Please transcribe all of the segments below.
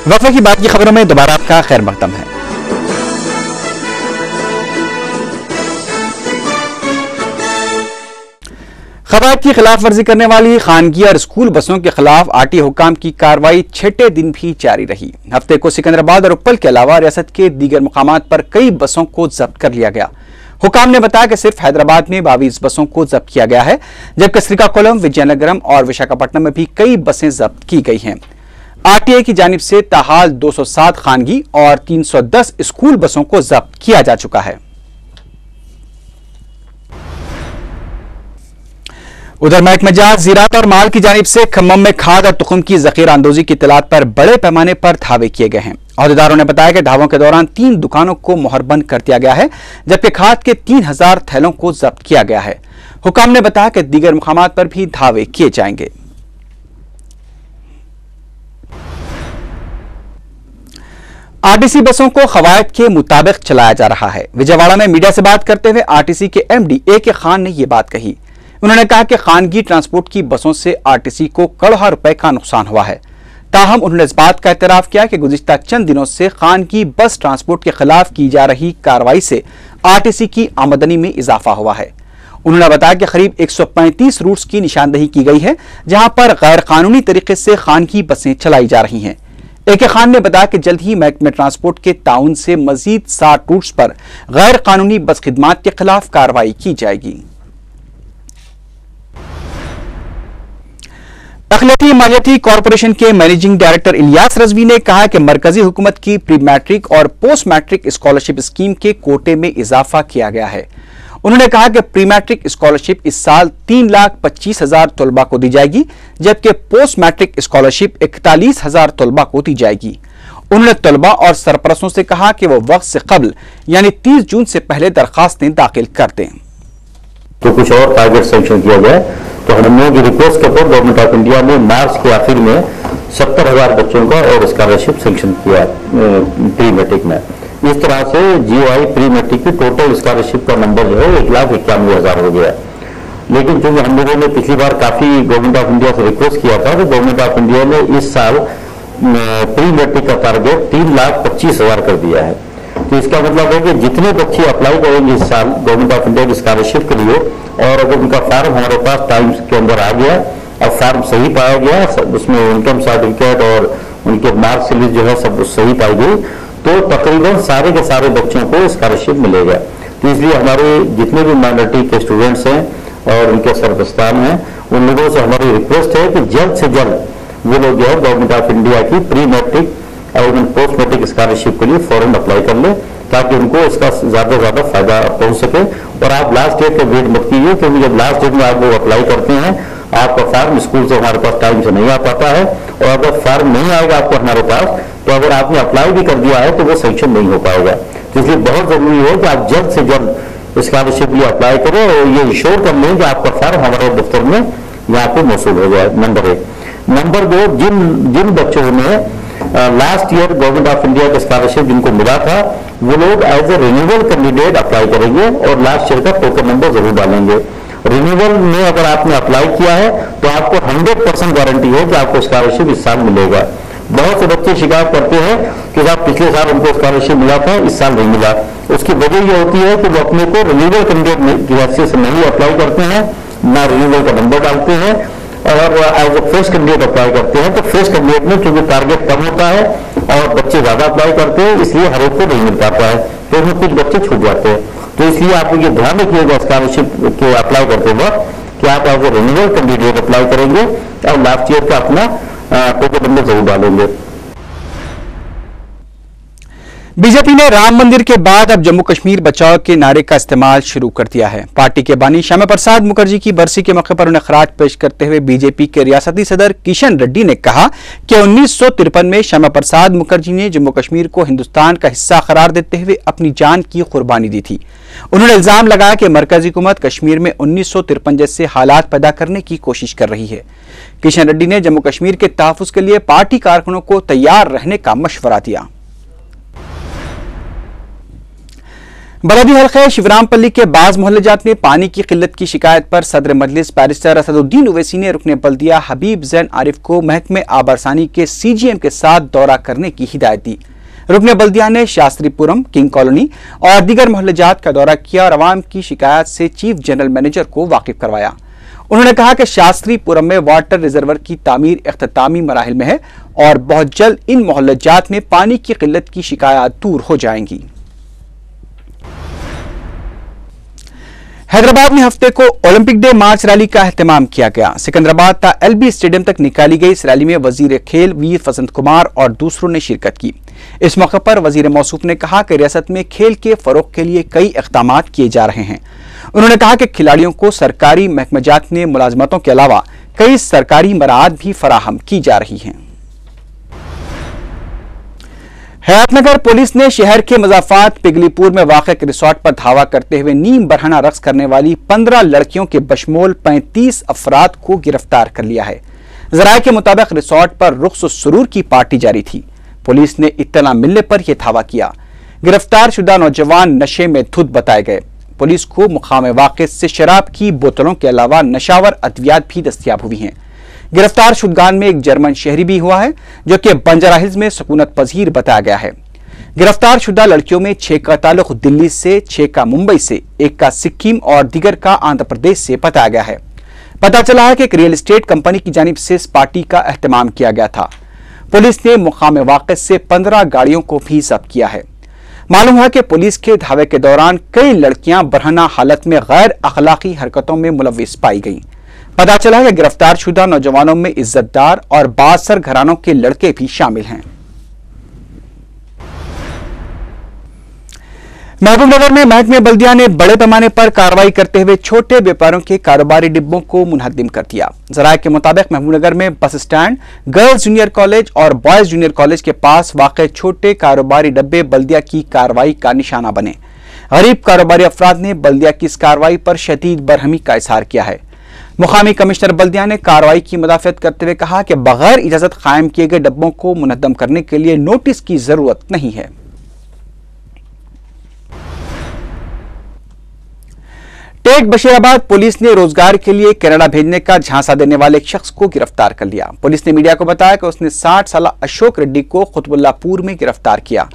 वक्फे की बात की खबरों में दोबारा आपका खैर मकदम है। खवायद की खिलाफ वर्जी करने वाली खानगी और स्कूल बसों के खिलाफ आरटीए हुकाम की कार्रवाई छठे दिन भी जारी रही। हफ्ते को सिकंदराबाद और उप्पल के अलावा रियासत के दीगर मुकामात पर कई बसों को जब्त कर लिया गया। हुकाम ने बताया कि सिर्फ हैदराबाद में 22 बसों को जब्त किया गया है, जबकि श्रीकाकुलम, विजयनगरम और विशाखापट्टनम में भी कई बसें जब्त की गई हैं। आरटीए की जानिब से ताहाल 207 खानगी और 310 स्कूल बसों को जब्त किया जा चुका है। उधर महकमा जात, ज़राअत और माल की जानिब से खम्मम में खाद और तुखम की ज़ख़ीरा अंदोज़ी की इत्तलात पर बड़े पैमाने पर धावे किए गए हैं। अहदेदारों ने बताया कि धावों के दौरान 3 दुकानों को मोहरबंद कर दिया गया है, जबकि खाद के 3000 थैलों को जब्त किया गया है। हुकाम ने बताया कि दीगर मुकामात पर भी धावे किए जाएंगे। आरटीसी बसों को खवायद के मुताबिक चलाया जा रहा है। विजयवाड़ा में मीडिया से बात करते हुए आरटीसी के एमडी ए.के. खान ने यह बात कही। उन्होंने कहा कि खानगी ट्रांसपोर्ट की बसों से आरटीसी को करोड़ों रुपए का नुकसान हुआ है। ताहम उन्होंने इस बात का एतराफ किया कि गुज़िश्ता चंद दिनों से खानगी बस ट्रांसपोर्ट के खिलाफ की जा रही कार्रवाई से आरटीसी की आमदनी में इजाफा हुआ है। उन्होंने बताया कि करीब 135 रूट्स की निशानदही की गई है, जहां पर गैर कानूनी तरीके से खानगी बसें चलाई जा रही हैं। ए.के. खान ने बताया कि जल्द ही महकमे ट्रांसपोर्ट के ताउन से मजीद 60 रूट्स पर गैर कानूनी बस खिदमात के खिलाफ कार्रवाई की जाएगी। अखिलती मालियाती कॉरपोरेशन के मैनेजिंग डायरेक्टर इलियास रजवी ने कहा कि मरकजी हुकूमत की प्री मैट्रिक और पोस्ट मैट्रिक स्कॉलरशिप स्कीम के कोटे में इजाफा किया गया है। उन्होंने कहा कि प्री मैट्रिक स्कॉलरशिप इस साल 3,25,000 तलबा को दी जाएगी, जबकि पोस्ट मैट्रिक स्कॉलरशिप 41,000 तलबा को दी जाएगी। उन्होंने तलबा और सरपरस्तों से कहा कि वो वक्त से कबल यानी 30 जून से पहले दरखास्तें दाखिल कर दें। तो कुछ और टारगेट सेंक्शन किया जाए, तो हमने ये रिक्वेस्ट के ऊपर गवर्नमेंट ऑफ इंडिया ने मार्च के आखिर में 70,000 बच्चों का और स्कॉलरशिप सेंक्शन किया प्री मैट्रिक में। इस तरह से जीओआई प्री मैट्रिक की टोटल स्कॉलरशिप का नंबर जो है 1,91,000 हो गया। लेकिन चूंकि हम लोगों ने पिछली बार काफी गवर्नमेंट ऑफ इंडिया से रिक्वेस्ट किया था, तो गवर्नमेंट ऑफ इंडिया ने इस साल प्री मैट्रिक का टारगेट 3,25,000 कर दिया है। तो इसका मतलब है कि जितने बच्चे अप्लाई करेंगे इस साल गवर्नमेंट ऑफ इंडिया की स्कॉलरशिप के लिए, और अगर उनका फॉर्म हमारे पास टाइम के अंदर आ गया और फॉर्म सही पाया गया, उसमें इनकम सर्टिफिकेट और उनके मार्क्स लिस्ट जो है सब सही पाई गई, तो तकरीबन सारे के सारे बच्चों को स्कॉलरशिप मिलेगा। तो इसलिए हमारे जितने भी माइनॉरिटी के स्टूडेंट्स हैं और उनके सरपरस्तान हैं, उन लोगों से हमारी रिक्वेस्ट है कि जल्द से जल्द वो लोग जो है गवर्नमेंट ऑफ इंडिया की प्री मैट्रिक और पोस्ट मैट्रिक स्कॉलरशिप के लिए फौरन अप्लाई कर ले, ताकि उनको इसका ज्यादा से ज्यादा फायदा पहुंच सके। और आप लास्ट डेट का वेट मत कीजिए, क्योंकि जब लास्ट डेट में आप लोग अप्लाई करते हैं, आपका फॉर्म स्कूल से हमारे पास टाइम से नहीं आ पाता है, और अगर फॉर्म नहीं आएगा आपको हमारे पास, तो अगर आपने अप्लाई भी कर दिया है तो वो सेंक्शन नहीं हो पाएगा। तो इसलिए बहुत जरूरी है कि आप जल्द से जल्द स्कॉलरशिप लिए अप्लाई करें और ये इंश्योर कर लें कि आपका फॉर्म हमारे दफ्तर में यहाँ पे मौसूल हो जाए। नंबर 1। नंबर 2, जिन बच्चों ने last year government of India का स्कॉलरशिप जिनको मिला था, वो लोग as a renewal candidate apply करेंगे और लास्ट ईयर का टोकन नंबर जरूर डालेंगे। रिन्यूअल में अगर आपने अप्लाई किया है तो आपको 100% गारंटी है कि आपको स्कॉलरशिप इस साल मिलेगा। बहुत से बच्चे शिकायत करते हैं कि साहब पिछले साल उनको स्कॉलरशिप मिला था, इस साल नहीं मिला। उसकी वजह यह होती है कि वो अपने को रिन्यूअल कैंडिडेट की हैसियत से नहीं अप्लाई करते हैं, ना रिन्यूअल का नंबर डालते हैं, और as a fresh candidate apply करते हैं। तो फ्रेश कैंडिडेट में क्योंकि टारगेट कम होता है और बच्चे ज्यादा अप्लाई करते हैं, इसलिए हर एक को नहीं मिल पाता है, तो इसमें कुछ बच्चे छूट जाते हैं। तो इसलिए आप ये ध्यान रखिएगा स्कॉलरशिप के अप्लाई करते वक्त कि आप as a renewal candidate apply करेंगे और लास्ट ईयर का अपना टोकन नंबर जरूर डालेंगे। बीजेपी ने राम मंदिर के बाद अब जम्मू कश्मीर बचाओ के नारे का इस्तेमाल शुरू कर दिया है। पार्टी के बानी श्यामा प्रसाद मुखर्जी की बरसी के मौके पर उन्हें खराज पेश करते हुए बीजेपी के रियासती सदर किशन रेड्डी ने कहा कि 1953 में श्यामा प्रसाद मुखर्जी ने जम्मू कश्मीर को हिंदुस्तान का हिस्सा करार देते हुए अपनी जान की कुर्बानी दी थी। उन्होंने इल्जाम लगाया कि मरकजी हुकूमत कश्मीर में 1953 जैसे हालात पैदा करने की कोशिश कर रही है। किशन रेड्डी ने जम्मू कश्मीर के तहफ्फुज़ के लिए पार्टी कारकुनों को तैयार रहने का मशवरा दिया। बलदी हल्के शिवरामपल्ली के बाज मोहल्ले जात में पानी की किल्लत की शिकायत पर सदर मजलिस बैरिस्टर असदुद्दीन ओवैसी ने रुकने बल्दिया हबीब जैन आरिफ को महकमे आबरसानी के CGM के साथ दौरा करने की हिदायत दी। रुकने बल्दिया ने शास्त्रीपुरम, किंग कॉलोनी और दीगर मोहल्ले जात का दौरा किया और अवाम की शिकायत से चीफ जनरल मैनेजर को वाकिफ करवाया। उन्होंने कहा कि शास्त्रीपुरम में वाटर रिजर्वर की तामीर इख्तितामी मराहिल में है और बहुत जल्द इन मोहल्ले जात में पानी की किल्लत की शिकायत दूर हो जाएंगी। हैदराबाद में हफ्ते को ओलंपिक डे मार्च रैली का एहतमाम किया गया। सिकंदराबाद ता LB स्टेडियम तक निकाली गई इस रैली में वजीर खेल वीर वसंत कुमार और दूसरों ने शिरकत की। इस मौके पर वजीर मौसूफ ने कहा कि रियासत में खेल के फरोग के लिए कई इक़दाम किए जा रहे हैं। उन्होंने कहा कि खिलाड़ियों को सरकारी महकमेजात में मुलाजमतों के अलावा कई सरकारी मराहत भी फराहम की जा रही हैं। हयातनगर पुलिस ने शहर के मजाफात पिगलीपुर में वाक़ एक रिसोर्ट पर धावा करते हुए नीम बरहना रक्स करने वाली 15 लड़कियों के बशमोल 35 अफराद को गिरफ्तार कर लिया है। जराये के मुताबिक रिसोर्ट पर रुख्स सुरूर की पार्टी जारी थी। पुलिस ने इत्तला मिलने पर यह धावा किया। गिरफ्तार शुदा नौजवान नशे में धुत बताए गए। पुलिस को मुकाम वाक़े से शराब की बोतलों के अलावा नशावर अद्वियात भी दस्तियाब हुई हैं। गिरफ्तार शुदगान में एक जर्मन शहरी भी हुआ है जो कि बंजारा हिल्स में सकूनत पजीर बताया गया है। गिरफ्तार शुदा लड़कियों में 6 का ताल्लुक दिल्ली से, 6 का मुंबई से, 1 का सिक्किम और दीगर का आंध्र प्रदेश से बताया गया है। पता चला है कि एक रियल एस्टेट कंपनी की जानिब से इस पार्टी का एहतमाम किया गया था। पुलिस ने मुकाम वाक़े से 15 गाड़ियों को भी जब्त किया है। मालूम है कि पुलिस के धावे के दौरान कई लड़कियां बरहना हालत में गैर अखलाकी हरकतों में मुलविस पाई गईं। पता चला है कि गिरफ्तार शुदा नौजवानों में इज्जतदार और बासर घरानों के लड़के भी शामिल हैं। महबूबनगर में महकमे बल्दिया ने बड़े पैमाने पर कार्रवाई करते हुए छोटे व्यापारियों के कारोबारी डिब्बों को मुनहदिम कर दिया। जराये के मुताबिक महबूबनगर में bus stand, girls junior college और बॉयज जूनियर कॉलेज के पास वाक़े छोटे कारोबारी डब्बे बल्दिया की कार्रवाई का निशाना बने। गरीब कारोबारी अफराद ने बल्दिया की इस कार्रवाई पर शदीद बरहमी का इजहार किया है। मुकामी कमिश्नर बल्दिया ने कार्रवाई की मुदाफियत करते हुए कहा कि बगैर इजाजत कायम किए गए डब्बों को मुनहदम करने के लिए नोटिस की जरूरत नहीं है। टेक बशीराबाद पुलिस ने रोजगार के लिए कनाडा भेजने का झांसा देने वाले एक शख्स को गिरफ्तार कर लिया। पुलिस ने मीडिया को बताया कि उसने 60 साल अशोक रेड्डी को कुतुबुल्लाहपुर में गिरफ्तार किया।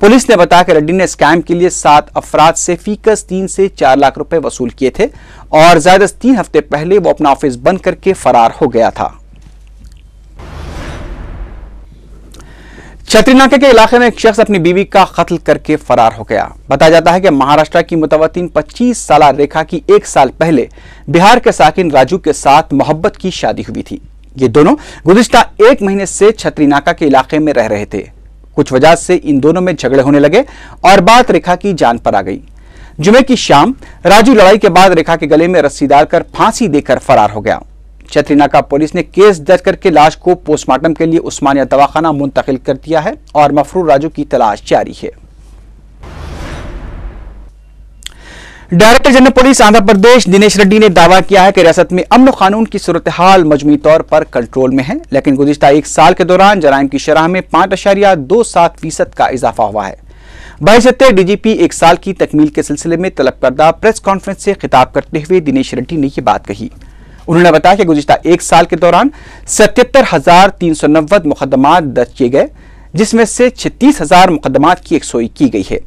पुलिस ने बताया कि रेड्डी ने स्कैम के लिए 7 अफराद से फीकस 3 से 4 लाख रुपए वसूल किए थे और ज्यादा 3 हफ्ते पहले वो अपना ऑफिस बंद करके फरार हो गया था। छतरीनाका के इलाके में एक शख्स अपनी बीवी का कत्ल करके फरार हो गया। बताया जाता है कि महाराष्ट्र की मुतवत्तिन 25 साल रेखा की 1 साल पहले बिहार के साकिन राजू के साथ मोहब्बत की शादी हुई थी। ये दोनों गुज़िश्ता 1 महीने से छतरीनाका के इलाके में रह रहे थे। कुछ वजह से इन दोनों में झगड़े होने लगे और बात रेखा की जान पर आ गई। जुमे की शाम राजू लड़ाई के बाद रेखा के गले में रस्सी डालकर फांसी देकर फरार हो गया। छतरीनाका पुलिस ने केस दर्ज करके लाश को पोस्टमार्टम के लिए उस्मानिया दवाखाना मुंतकिल कर दिया है और मफरूर राजू की तलाश जारी है। Director general police Andhra Pradesh Dinesh Reddy ने दावा किया है कि रियासत में अमन कानून की सूरत हाल मजमूई तौर पर कंट्रोल में है, लेकिन गुज़िश्ता 1 साल के दौरान जराइम की शरह में 5.27% का इजाफा हुआ है। बहशत डीजीपी 1 साल की तकमील के सिलसिले में तलब करदा प्रेस कॉन्फ्रेंस से खिताब करते हुए दिनेश रेड्डी ने यह बात कही। उन्होंने बताया कि गुज़िश्ता 1 साल के दौरान 77,390 मुकदमात दर्ज किए गए, जिसमें से 36,000 मुकदमात की यकसोई की गई है।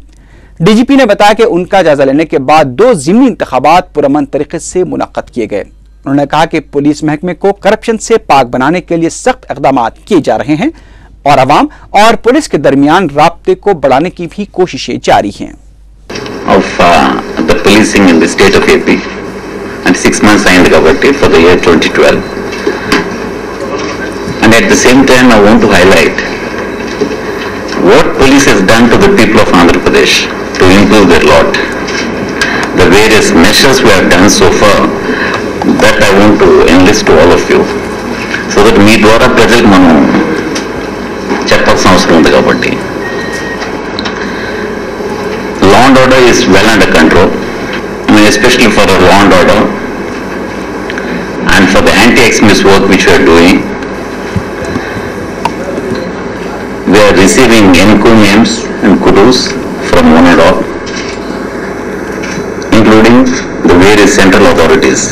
डीजीपी ने बताया कि उनका जायजा लेने के बाद 2 ज़िमनी इंतखाबात पुरअमन तरीके से मुनक्कद किए गए। उन्होंने कहा कि पुलिस महकमे को करप्शन से पाक बनाने के लिए सख्त इक़दाम किए जा रहे हैं और अवाम और पुलिस के दरमियान राब्ते को बढ़ाने की भी कोशिशें जारी हैं। And 6 months I am the governor for the year 2012. And at the same time I want to highlight what police has done to the people of Andhra Pradesh to improve their lot. The various measures we have done so far, that I want to enlist to all of you. So that మీ ద్వారా ప్రజలకు మనం చెప్పాల్సిన అవసరం ఉంది కాబట్టి. Law and order is well under control. Especially for the law and order and for the anti-extremist work which we are doing. We are receiving encomiums and kudos from one and all. including the various central authorities.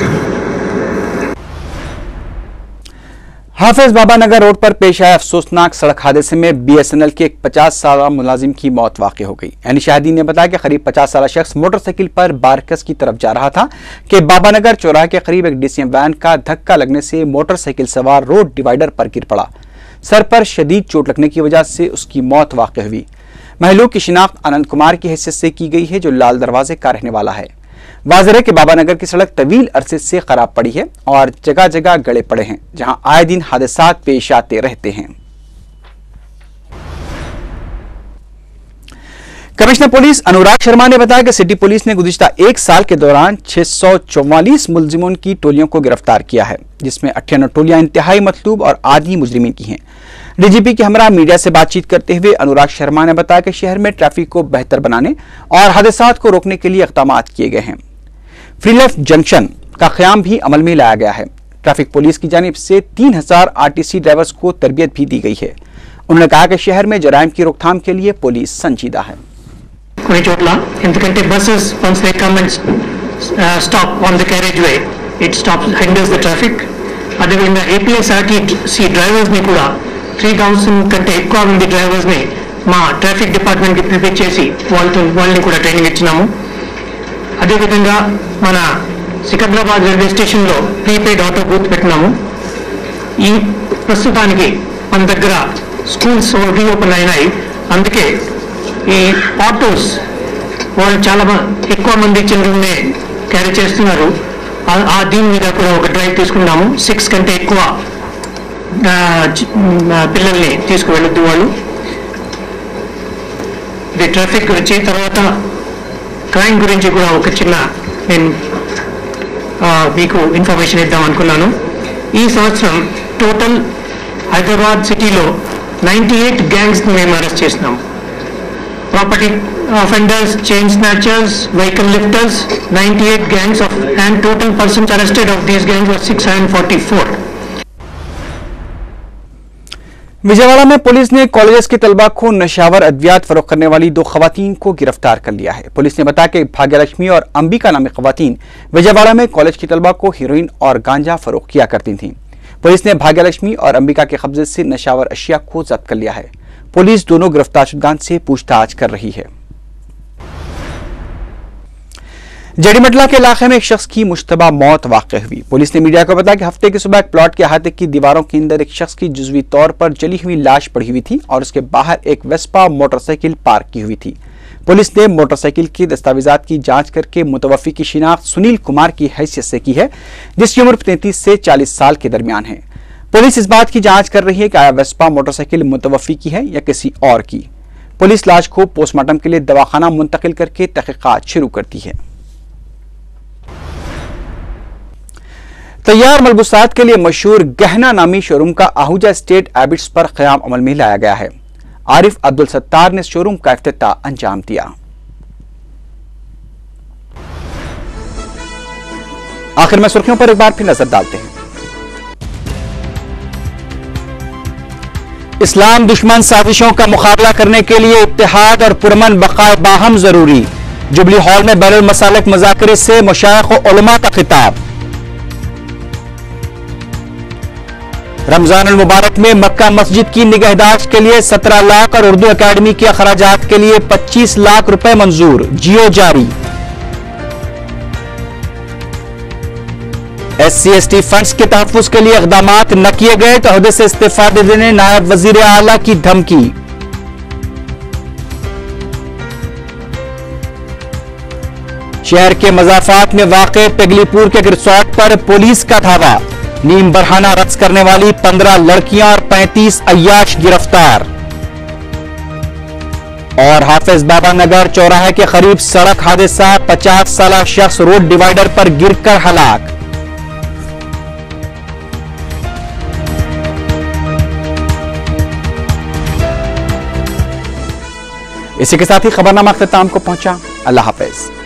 Hafiz Baba Nagar road पर पेश आए अफसोसनाक सड़क हादसे में BSNL के एक 50 साल मुलाजिम की मौत वाक़ई हो गई। यानी शाहिदीन ने बताया कि करीब 50 साल शख्स मोटरसाइकिल पर बारकस की तरफ जा रहा था कि बाबा नगर चौराहे के करीब एक डीसीएम वैन का धक्का लगने से मोटरसाइकिल सवार रोड डिवाइडर पर गिर पड़ा। सर पर शदीद चोट लगने की वजह से उसकी मौत वाक़ई हुई। महलूक की शिनाख्त आनंद कुमार की हैसियत से की गई है, जो लाल दरवाजे का रहने वाला है। वाज़ेह है कि बाबा नगर की सड़क तवील अरसे से खराब पड़ी है और जगह जगह गड़े पड़े हैं, जहां आए दिन हादसात पेश आते रहते हैं। कमिश्नर पुलिस अनुराग शर्मा ने बताया कि सिटी पुलिस ने गुज़िश्ता एक साल के दौरान 644 मुलजिमों की टोलियों को गिरफ्तार किया है, जिसमें 98 टोलियां इंतहाई मतलूब और आदी मुजरिमीन की हैं। डीजीपी के हमरा मीडिया से बातचीत करते हुए अनुराग शर्मा ने बताया कि शहर में ट्रैफिक को बेहतर बनाने और हादसात को रोकने के लिए इक़दाम किए गए हैं। फ्री लेफ्ट जंक्शन का क़याम भी अमल में लाया गया है। ट्रैफिक पुलिस की जानिब से 3000 आरटीसी ड्राइवर्स को तरबियत भी दी गई है। उन्होंने कहा कि शहर में जराइम की रोकथाम के लिए पुलिस संजीदा है। కొన్ని చోట్ల ఎందుకంటే buses once they come and stop on the carriage way it stops hinders the traffic. అదేవిధంగా ఏపీఎస్ఆర్టీసీ డ్రైవర్స్ని కూడా 3000 కంటే ఎక్కువ మంది డ్రైవర్స్ని మా ట్రాఫిక్ డిపార్ట్మెంట్కి ప్రిపేర్ చేసి వాళ్ళని కూడా ట్రైనింగ్ ఇచ్చినాము. అదేవిధంగా మన సికింద్రాబాద్ రైల్వే స్టేషన్లో ప్రీపెయిడ్ ఆటో బూత్ పెట్టినాము. ఈ ప్రస్తుతానికి మన దగ్గర స్కూల్స్ రీఓపెన్ అయినాయి. అందుకే ఈ ఆటోస్ వాళ్ళు చాలా ఎక్కువ మంది చిల్డ్రన్ని క్యారీ చేస్తున్నారు. దీని మీద కూడా ఒక డ్రైవ్ తీసుకున్నాము. 6 కంటే ఎక్కువ పిల్లల్ని తీసుకువెళ్ళొద్దు వాళ్ళు. ఇది ట్రాఫిక్ వచ్చి తర్వాత క్రైమ్ గురించి కూడా ఒక చిన్న నేను మీకు ఇన్ఫర్మేషన్ ఇద్దాం అనుకున్నాను. ఈ సంవత్సరం టోటల్ హైదరాబాద్ సిటీలో 98 గ్యాంగ్స్ని మేము అరెస్ట్ చేసినాము. Property offenders, chain snatchers, vehicle lifters, 98 gangs and total persons arrested of these gangs were 644. Vijayawada में पुलिस ने कॉलेज के तलबा को नशावर अद्वियात फरोख्त करने वाली 2 खवातीन को गिरफ्तार कर लिया है। पुलिस ने बताया कि भाग्यलक्ष्मी और अंबिका नामी खवातीन विजयवाड़ा में कॉलेज के तलबा को हीरोइन और गांजा फरोख्त किया करती थीं। पुलिस ने भाग्यलक्ष्मी और अंबिका के कब्जे से नशावर अशिया को जब्त कर लिया है। पुलिस दोनों गिरफ्तार शुदगान से पूछताछ कर रही है। जड़ीमटला के इलाके में एक शख्स की मुश्तबा मौत वाक़ई हुई। पुलिस ने मीडिया को बताया कि हफ्ते की सुबह एक प्लॉट के अहाते की दीवारों के अंदर एक शख्स की जुज़वी तौर पर जली हुई लाश पड़ी हुई थी और उसके बाहर एक वेस्पा मोटरसाइकिल पार्क की हुई थी। पुलिस ने मोटरसाइकिल की दस्तावेजात की जांच करके मुतवफ़ी की शिनाख्त सुनील कुमार की हैसियत से की है, जिसकी उम्र 33 से 40 साल के दरमियान है। पुलिस इस बात की जांच कर रही है कि आया वेस्पा मोटरसाइकिल मुतवफ़ी की है या किसी और की। पुलिस लाश को पोस्टमार्टम के लिए दवाखाना मुंतकिल करके तहकीकात शुरू करती है। तैयार मलबूसात के लिए मशहूर गहना नामी शोरूम का आहूजा स्टेट एबिट्स पर क़याम अमल में लाया गया है। आरिफ अब्दुल सत्तार ने शोरूम का इफ्तिताह अंजाम दिया। आखिर में सुर्खियों पर एक बार फिर नजर डालते हैं। इस्लाम दुश्मन साजिशों का मुकाबला करने के लिए इत्तेहाद और पुरमन बकाए बाहम जरूरी। जुबली हॉल में बैनुल मसालिक मुज़ाकरे से मशाइख व उलमा का खिताब। रमजान अल मुबारक में मक्का मस्जिद की निगहदाश्त के लिए 17 लाख और उर्दू अकादमी के अखराजात के लिए 25 लाख रुपए मंजूर, जियो जारी। SC/ST फंड्स के तहफ़्फ़ुज़ के लिए इक़दामात न किए गए तो ओहदे से इस्तीफा दे देने नायब वज़ीर आला की धमकी। शहर के मज़ाफ़ात में वाक़े पेगलीपुर के रिसॉर्ट पर पुलिस का धावा। नीम बरहाना रक्स करने वाली 15 लड़कियां और 35 अय्याश गिरफ्तार। और हाफिज बाबा नगर चौराहे के करीब सड़क हादसा, 50 साला शख्स रोड डिवाइडर पर गिरकर हलाक। इसी के साथ ही खबरनामा अख्ताम को पहुंचा। अल्लाह हाफिज।